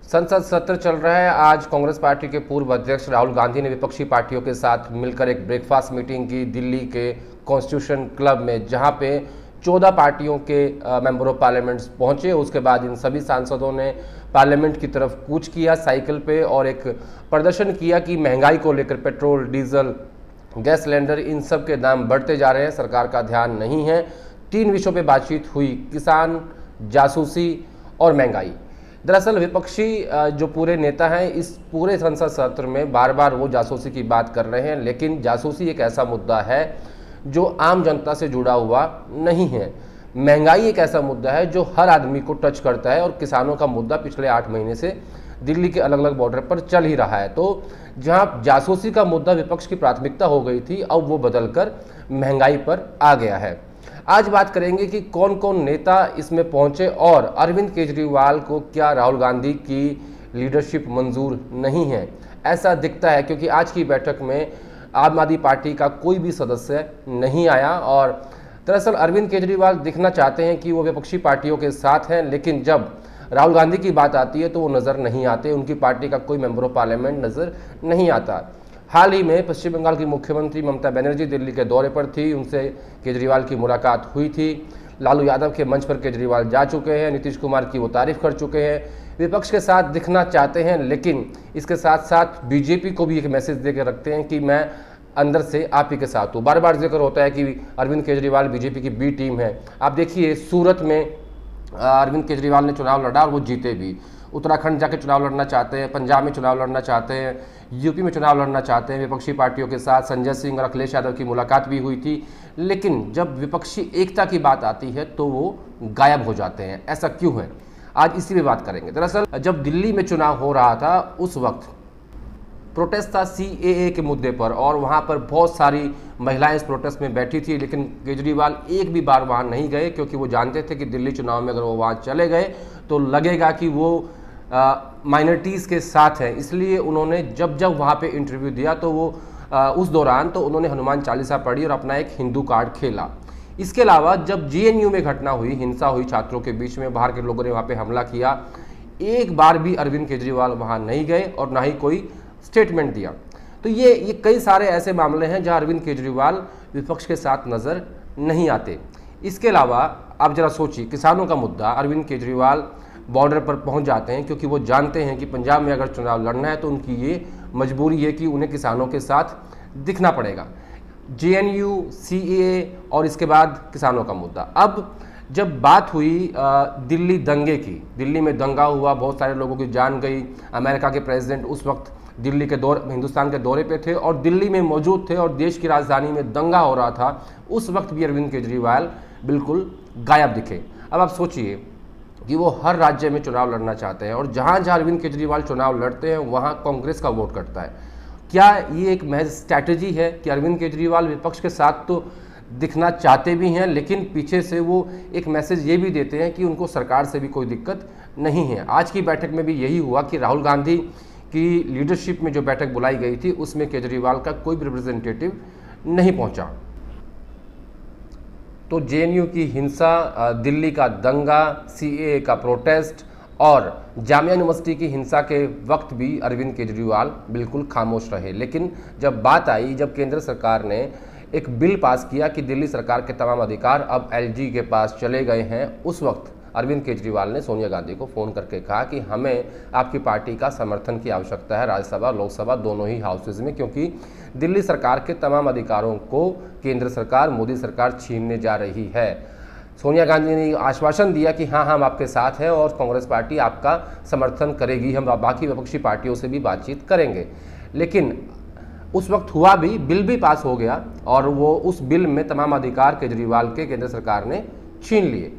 संसद सत्र चल रहा है। आज कांग्रेस पार्टी के पूर्व अध्यक्ष राहुल गांधी ने विपक्षी पार्टियों के साथ मिलकर एक ब्रेकफास्ट मीटिंग की दिल्ली के कॉन्स्टिट्यूशन क्लब में, जहां पे 14 पार्टियों के मेंबर ऑफ पार्लियामेंट पहुंचे। उसके बाद इन सभी सांसदों ने पार्लियामेंट की तरफ कूच किया साइकिल पे और एक प्रदर्शन किया कि महंगाई को लेकर पेट्रोल, डीजल, गैस सिलेंडर, इन सब के दाम बढ़ते जा रहे हैं, सरकार का ध्यान नहीं है। 3 विषयों पे बातचीत हुई, किसान, जासूसी और महंगाई। दरअसल विपक्षी जो पूरे नेता हैं इस पूरे संसद सत्र में बार बार वो जासूसी की बात कर रहे हैं, लेकिन जासूसी एक ऐसा मुद्दा है जो आम जनता से जुड़ा हुआ नहीं है। महंगाई एक ऐसा मुद्दा है जो हर आदमी को टच करता है और किसानों का मुद्दा पिछले 8 महीने से दिल्ली के अलग अलग बॉर्डर पर चल ही रहा है। तो जहां जासूसी का मुद्दा विपक्ष की प्राथमिकता हो गई थी, अब वो बदलकर महंगाई पर आ गया है। आज बात करेंगे कि कौन कौन नेता इसमें पहुंचे और अरविंद केजरीवाल को क्या राहुल गांधी की लीडरशिप मंजूर नहीं है। ऐसा दिखता है क्योंकि आज की बैठक में आम आदमी पार्टी का कोई भी सदस्य नहीं आया और दरअसल अरविंद केजरीवाल दिखना चाहते हैं कि वो विपक्षी पार्टियों के साथ हैं, लेकिन जब राहुल गांधी की बात आती है तो वो नज़र नहीं आते। उनकी पार्टी का कोई मेंबर ऑफ पार्लियामेंट नज़र नहीं आता। हाल ही में पश्चिम बंगाल की मुख्यमंत्री ममता बनर्जी दिल्ली के दौरे पर थी, उनसे केजरीवाल की मुलाकात हुई थी। लालू यादव के मंच पर केजरीवाल जा चुके हैं, नीतीश कुमार की वो तारीफ कर चुके हैं, विपक्ष के साथ दिखना चाहते हैं, लेकिन इसके साथ साथ बीजेपी को भी एक मैसेज दे के रखते हैं कि मैं अंदर से आप ही के साथ हूँ। बार बार जिक्र होता है कि अरविंद केजरीवाल बीजेपी की बी टीम है। आप देखिए सूरत में अरविंद केजरीवाल ने चुनाव लड़ा और वो जीते भी। उत्तराखंड जाके चुनाव लड़ना चाहते हैं, पंजाब में चुनाव लड़ना चाहते हैं, यूपी में चुनाव लड़ना चाहते हैं। विपक्षी पार्टियों के साथ संजय सिंह और अखिलेश यादव की मुलाकात भी हुई थी, लेकिन जब विपक्षी एकता की बात आती है तो वो गायब हो जाते हैं। ऐसा क्यों है, आज इसी पे बात करेंगे। दरअसल जब दिल्ली में चुनाव हो रहा था उस वक्त प्रोटेस्ट था CAA के मुद्दे पर और वहाँ पर बहुत सारी महिलाएं इस प्रोटेस्ट में बैठी थी, लेकिन केजरीवाल एक भी बार वहाँ नहीं गए क्योंकि वो जानते थे कि दिल्ली चुनाव में अगर वो वहाँ चले गए तो लगेगा कि वो माइनॉरिटीज़ के साथ हैं। इसलिए उन्होंने जब जब वहाँ पे इंटरव्यू दिया तो वो उस दौरान तो उन्होंने हनुमान चालीसा पढ़ी और अपना एक हिंदू कार्ड खेला। इसके अलावा जब GNU में घटना हुई, हिंसा हुई छात्रों के बीच में, बाहर के लोगों ने वहाँ पे हमला किया, एक बार भी अरविंद केजरीवाल वहाँ नहीं गए और ना ही कोई स्टेटमेंट दिया। तो ये कई सारे ऐसे मामले हैं जहाँ अरविंद केजरीवाल विपक्ष के साथ नज़र नहीं आते। इसके अलावा आप जरा सोचिए, किसानों का मुद्दा, अरविंद केजरीवाल बॉर्डर पर पहुंच जाते हैं क्योंकि वो जानते हैं कि पंजाब में अगर चुनाव लड़ना है तो उनकी ये मजबूरी है कि उन्हें किसानों के साथ दिखना पड़ेगा। GNU, CAA और इसके बाद किसानों का मुद्दा। अब जब बात हुई दिल्ली दंगे की, दिल्ली में दंगा हुआ, बहुत सारे लोगों की जान गई। अमेरिका के प्रेसिडेंट उस वक्त दिल्ली के हिंदुस्तान के दौरे पे थे और दिल्ली में मौजूद थे और देश की राजधानी में दंगा हो रहा था। उस वक्त भी अरविंद केजरीवाल बिल्कुल गायब दिखे। अब आप सोचिए कि वो हर राज्य में चुनाव लड़ना चाहते हैं और जहाँ जहाँ अरविंद केजरीवाल चुनाव लड़ते हैं वहाँ कांग्रेस का वोट कटता है। क्या ये एक महज स्ट्रैटेजी है कि अरविंद केजरीवाल विपक्ष के साथ तो दिखना चाहते भी हैं, लेकिन पीछे से वो एक मैसेज ये भी देते हैं कि उनको सरकार से भी कोई दिक्कत नहीं है। आज की बैठक में भी यही हुआ कि राहुल गांधी की लीडरशिप में जो बैठक बुलाई गई थी उसमें केजरीवाल का कोई भी रिप्रेजेंटेटिव नहीं पहुंचा। तो JNU की हिंसा, दिल्ली का दंगा, CAA का प्रोटेस्ट और जामिया यूनिवर्सिटी की हिंसा के वक्त भी अरविंद केजरीवाल बिल्कुल खामोश रहे। लेकिन जब बात आई, जब केंद्र सरकार ने एक बिल पास किया कि दिल्ली सरकार के तमाम अधिकार अब LG के पास चले गए हैं, उस वक्त अरविंद केजरीवाल ने सोनिया गांधी को फ़ोन करके कहा कि हमें आपकी पार्टी का समर्थन की आवश्यकता है राज्यसभा, लोकसभा दोनों ही हाउसेज में, क्योंकि दिल्ली सरकार के तमाम अधिकारों को केंद्र सरकार, मोदी सरकार छीनने जा रही है। सोनिया गांधी ने आश्वासन दिया कि हाँ, हम आपके साथ हैं और कांग्रेस पार्टी आपका समर्थन करेगी, हम बाकी विपक्षी पार्टियों से भी बातचीत करेंगे। लेकिन उस वक्त हुआ भी, बिल भी पास हो गया और वो उस बिल में तमाम अधिकार केजरीवाल के केंद्र सरकार ने छीन लिए।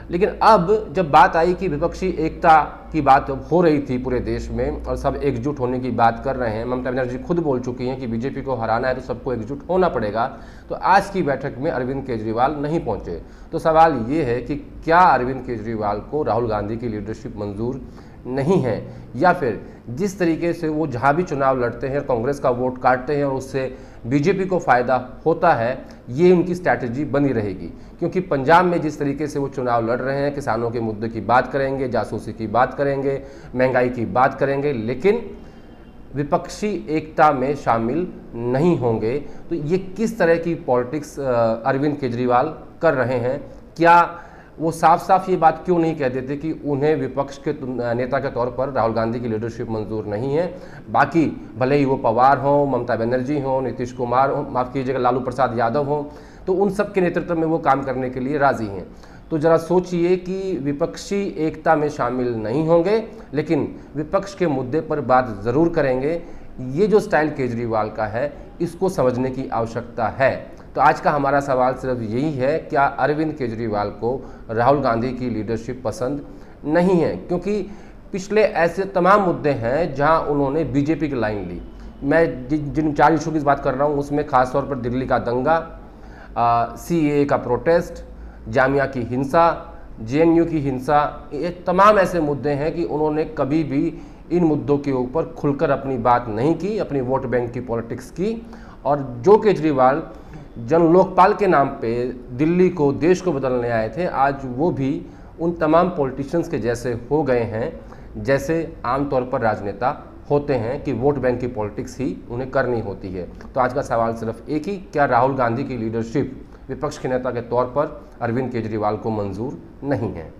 लेकिन अब जब बात आई कि विपक्षी एकता की बात हो रही थी पूरे देश में और सब एकजुट होने की बात कर रहे हैं, ममता बनर्जी खुद बोल चुकी हैं कि बीजेपी को हराना है तो सबको एकजुट होना पड़ेगा, तो आज की बैठक में अरविंद केजरीवाल नहीं पहुंचे। तो सवाल ये है कि क्या अरविंद केजरीवाल को राहुल गांधी की लीडरशिप मंजूर नहीं हैं, या फिर जिस तरीके से वो जहाँ भी चुनाव लड़ते हैं कांग्रेस का वोट काटते हैं और उससे बीजेपी को फ़ायदा होता है, ये उनकी स्ट्रैटेजी बनी रहेगी। क्योंकि पंजाब में जिस तरीके से वो चुनाव लड़ रहे हैं, किसानों के मुद्दे की बात करेंगे, जासूसी की बात करेंगे, महंगाई की बात करेंगे, लेकिन विपक्षी एकता में शामिल नहीं होंगे। तो ये किस तरह की पॉलिटिक्स अरविंद केजरीवाल कर रहे हैं? क्या वो साफ साफ ये बात क्यों नहीं कह देते कि उन्हें विपक्ष के नेता के तौर पर राहुल गांधी की लीडरशिप मंजूर नहीं है, बाकी भले ही वो पवार हों, ममता बनर्जी हों, नीतीश कुमार हों, माफ़ कीजिएगा लालू प्रसाद यादव हों, तो उन सब के नेतृत्व में वो काम करने के लिए राज़ी हैं। तो ज़रा सोचिए कि विपक्षी एकता में शामिल नहीं होंगे, लेकिन विपक्ष के मुद्दे पर बात ज़रूर करेंगे। ये जो स्टाइल केजरीवाल का है, इसको समझने की आवश्यकता है। तो आज का हमारा सवाल सिर्फ यही है, क्या अरविंद केजरीवाल को राहुल गांधी की लीडरशिप पसंद नहीं है? क्योंकि पिछले ऐसे तमाम मुद्दे हैं जहां उन्होंने बीजेपी की लाइन ली। मैं जिन 4 इशू की बात कर रहा हूं उसमें खासतौर पर दिल्ली का दंगा, CAA का प्रोटेस्ट, जामिया की हिंसा, JNU की हिंसा, ये तमाम ऐसे मुद्दे हैं कि उन्होंने कभी भी इन मुद्दों के ऊपर खुलकर अपनी बात नहीं की, अपनी वोट बैंक की पॉलिटिक्स की। और जो केजरीवाल जन लोकपाल के नाम पे दिल्ली को, देश को बदलने आए थे, आज वो भी उन तमाम पॉलिटिशियंस के जैसे हो गए हैं जैसे आमतौर पर राजनेता होते हैं कि वोट बैंक की पॉलिटिक्स ही उन्हें करनी होती है। तो आज का सवाल सिर्फ एक ही, क्या राहुल गांधी की लीडरशिप विपक्ष के नेता के तौर पर अरविंद केजरीवाल को मंजूर नहीं है?